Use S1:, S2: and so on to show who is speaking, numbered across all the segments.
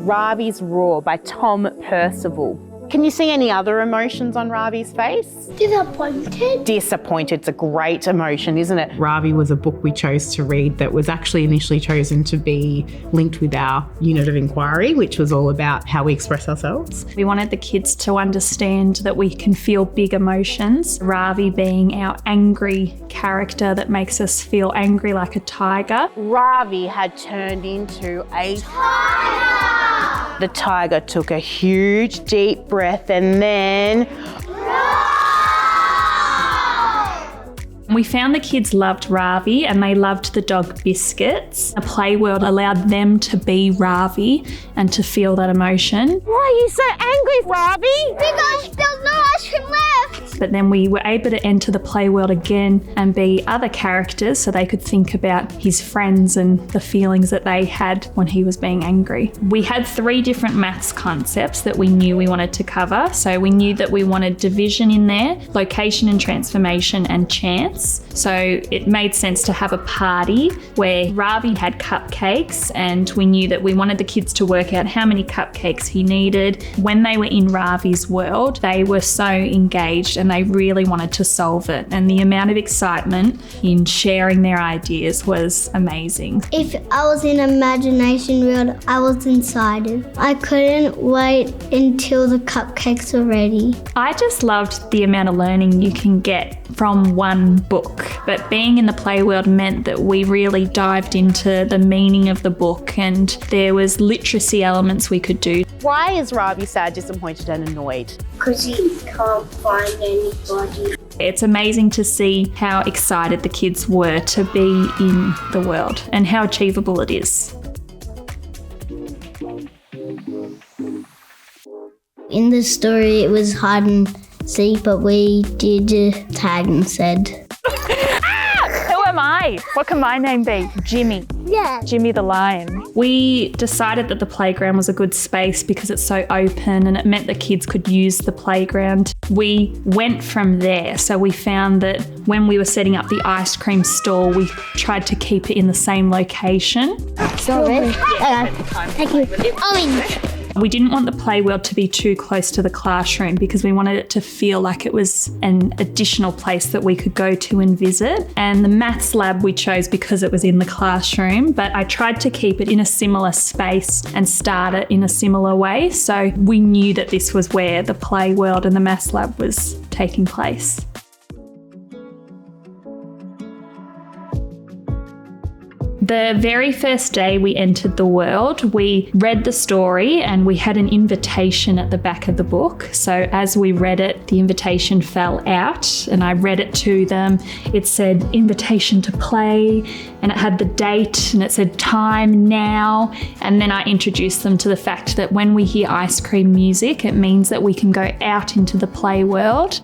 S1: Ravi's Roar by Tom Percival. Can you see any other emotions on Ravi's face?
S2: Disappointed.
S1: Disappointed's a great emotion, isn't it?
S3: Ravi was a book we chose to read that was actually initially chosen to be linked with our unit of inquiry, which was all about how we express ourselves.
S4: We wanted the kids to understand that we can feel big emotions. Ravi being our angry character that makes us feel angry like a tiger.
S1: Ravi had turned into a tiger! The tiger took a huge deep breath and then...
S4: We found the kids loved Ravi and they loved the dog Biscuits. The PlayWorld allowed them to be Ravi and to feel that emotion.
S1: Why are you so angry, Ravi?
S2: Because there's no ice cream left.
S4: But then we were able to enter the PlayWorld again and be other characters so they could think about his friends and the feelings that they had when he was being angry. We had 3 different maths concepts that we knew we wanted to cover. So we knew that we wanted division in there, location and transformation, and chance. So it made sense to have a party where Ravi had cupcakes, and we knew that we wanted the kids to work out how many cupcakes he needed. When they were in Ravi's world, they were so engaged and they really wanted to solve it. And the amount of excitement in sharing their ideas was amazing.
S2: If I was in imagination world, I was inside it. I couldn't wait until the cupcakes were ready.
S4: I just loved the amount of learning you can get from one book, but being in the PlayWorld meant that we really dived into the meaning of the book, and there was literacy elements we could do.
S1: Why is Ravi sad, disappointed and annoyed?
S2: Because he can't find anybody.
S4: It's amazing to see how excited the kids were to be in the world and how achievable it is.
S2: In the story, it was hide and seek, but we did tag and said.
S4: Who am I? What can my name be? Jimmy.
S2: Yeah.
S4: Jimmy the Lion. We decided that the playground was a good space because it's so open and it meant the kids could use the playground. We went from there. So we found that when we were setting up the ice cream stall, we tried to keep it in the same location.
S2: Strawberry. Thank you. Orange.
S4: We didn't want the PlayWorld to be too close to the classroom because we wanted it to feel like it was an additional place that we could go to and visit. And the maths lab we chose because it was in the classroom, but I tried to keep it in a similar space and start it in a similar way. So we knew that this was where the PlayWorld and the maths lab was taking place. The very first day we entered the world, we read the story and we had an invitation at the back of the book. So as we read it, the invitation fell out and I read it to them. It said invitation to play and it had the date and it said time now. And then I introduced them to the fact that when we hear ice cream music, it means that we can go out into the play world.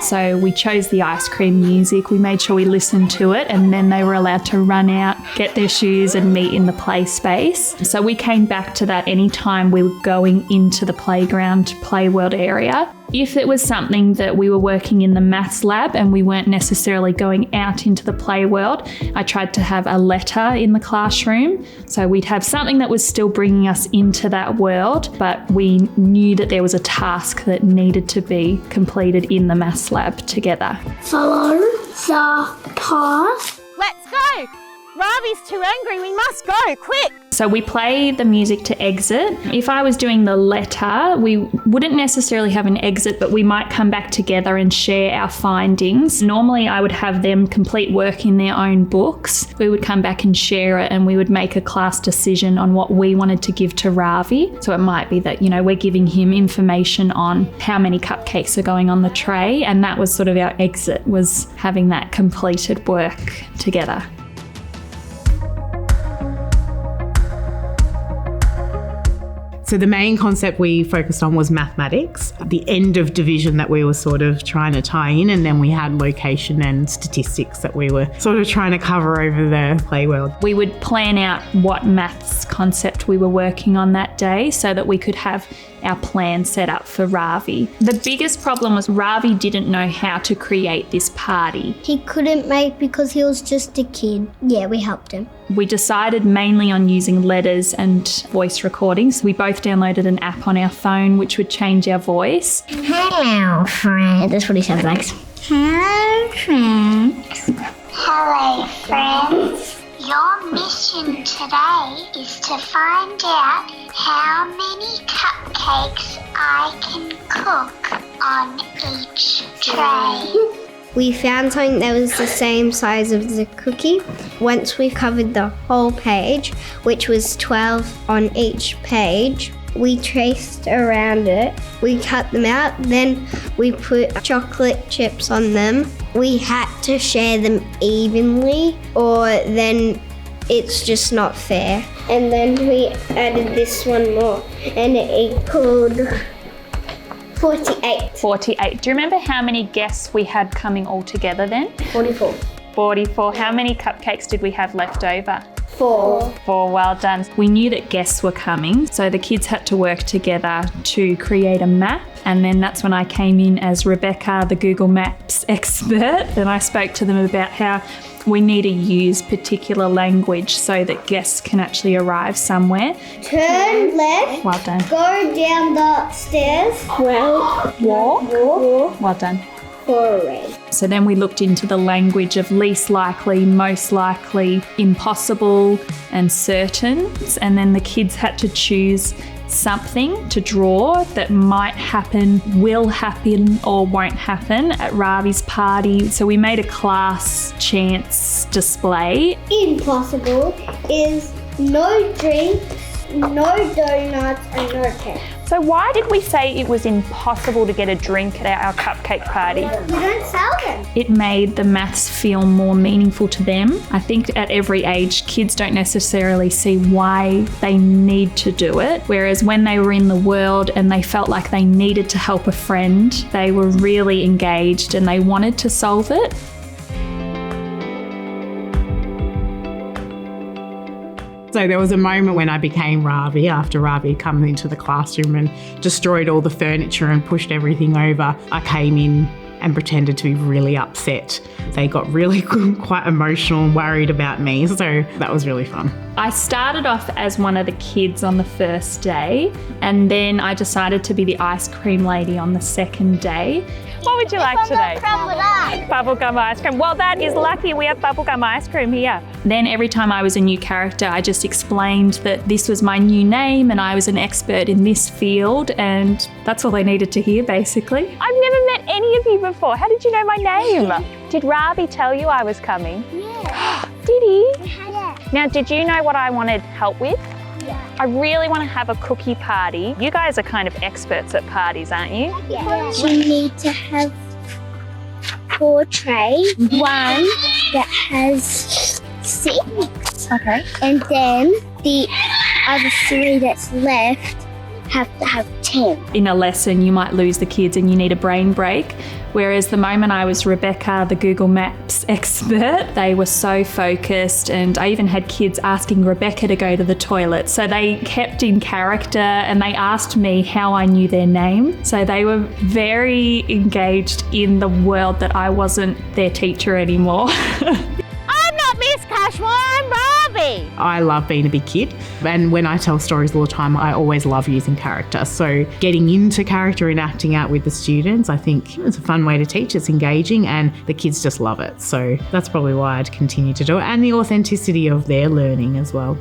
S4: So we chose the ice cream music, we made sure we listened to it, and then they were allowed to run out, get their shoes and meet in the play space. So we came back to that anytime we were going into the playground, play world area. If it was something that we were working in the maths lab and we weren't necessarily going out into the play world, I tried to have a letter in the classroom. So we'd have something that was still bringing us into that world, but we knew that there was a task that needed to be completed in the maths lab together.
S2: Follow the path.
S1: Let's go! Ravi's too angry, we must go, quick!
S4: So we play the music to exit. If I was doing the letter, we wouldn't necessarily have an exit, but we might come back together and share our findings. Normally I would have them complete work in their own books. We would come back and share it and we would make a class decision on what we wanted to give to Ravi. So it might be that, we're giving him information on how many cupcakes are going on the tray, and that was sort of our exit, was having that completed work together.
S3: So the main concept we focused on was mathematics, the end of division that we were sort of trying to tie in, and then we had location and statistics that we were sort of trying to cover over the PlayWorld.
S4: We would plan out what maths concept we were working on that day so that we could have our plan set up for Ravi. The biggest problem was Ravi didn't know how to create this party.
S2: He couldn't make because he was just a kid. Yeah, we helped him.
S4: We decided mainly on using letters and voice recordings. We both downloaded an app on our phone which would change our voice.
S2: Hello, friend. That's what he sounds like. Hello, friends.
S5: Hello, friends. Your mission today is to find out how many cupcakes I can cook on each tray.
S2: We found something that was the same size of the cookie. Once we covered the whole page, which was 12 on each page, we traced around it. We cut them out, then we put chocolate chips on them. We had to share them evenly, or then it's just not fair. And then we added this one more, and it equaled 48.
S4: 48. Do you remember how many guests we had coming all together then?
S2: 44.
S4: 44. How many cupcakes did we have left over?
S2: 4.
S4: 4. Well done. We knew that guests were coming, so the kids had to work together to create a map. And then that's when I came in as Rebecca, the Google Maps expert, and I spoke to them about how we need to use particular language so that guests can actually arrive somewhere.
S2: Turn left.
S4: Well done.
S2: Go down the stairs.
S4: Walk. Well done.
S2: Forward.
S4: So then we looked into the language of least likely, most likely, impossible, and certain. And then the kids had to choose something to draw that might happen, will happen, or won't happen at Ravi's party. So we made a class chance display.
S2: Impossible is no drinks, no donuts, and no cake.
S4: So why did we say it was impossible to get a drink at our cupcake party?
S2: We don't sell them.
S4: It made the maths feel more meaningful to them. I think at every age, kids don't necessarily see why they need to do it. Whereas when they were in the world and they felt like they needed to help a friend, they were really engaged and they wanted to solve it.
S3: So there was a moment when I became Ravi after Ravi had come into the classroom and destroyed all the furniture and pushed everything over. I came in and pretended to be really upset. They got really quite emotional and worried about me, so that was really fun.
S4: I started off as one of the kids on the first day, and then I decided to be the ice cream lady on the second day. What would you like today? Bubblegum ice cream. Well, that is lucky. We have bubblegum ice cream here. Then every time I was a new character, I just explained that this was my new name and I was an expert in this field, and that's all they needed to hear, basically. I've never met any of you before. How did you know my name? Did Ravi tell you I was coming?
S5: Yeah.
S4: Did he?
S5: Yeah.
S4: Now, did you know what I wanted help with?
S5: Yeah.
S4: I really want to have a cookie party. You guys are kind of experts at parties, aren't you?
S5: Yeah.
S2: We need to have 4 trays. One that has 6.
S4: Okay.
S2: And then the other 3 that's left have to have 10.
S4: In a lesson, you might lose the kids and you need a brain break. Whereas the moment I was Rebecca, the Google Maps expert, they were so focused, and I even had kids asking Rebecca to go to the toilet. So they kept in character and they asked me how I knew their name. So they were very engaged in the world that I wasn't their teacher anymore.
S1: I'm not Miss Cashmore, I'm Ravi.
S3: I love being a big kid, and when I tell stories all the time, I always love using character. So getting into character and acting out with the students, I think it's a fun way to teach. It's engaging and the kids just love it. So that's probably why I'd continue to do it, and the authenticity of their learning as well.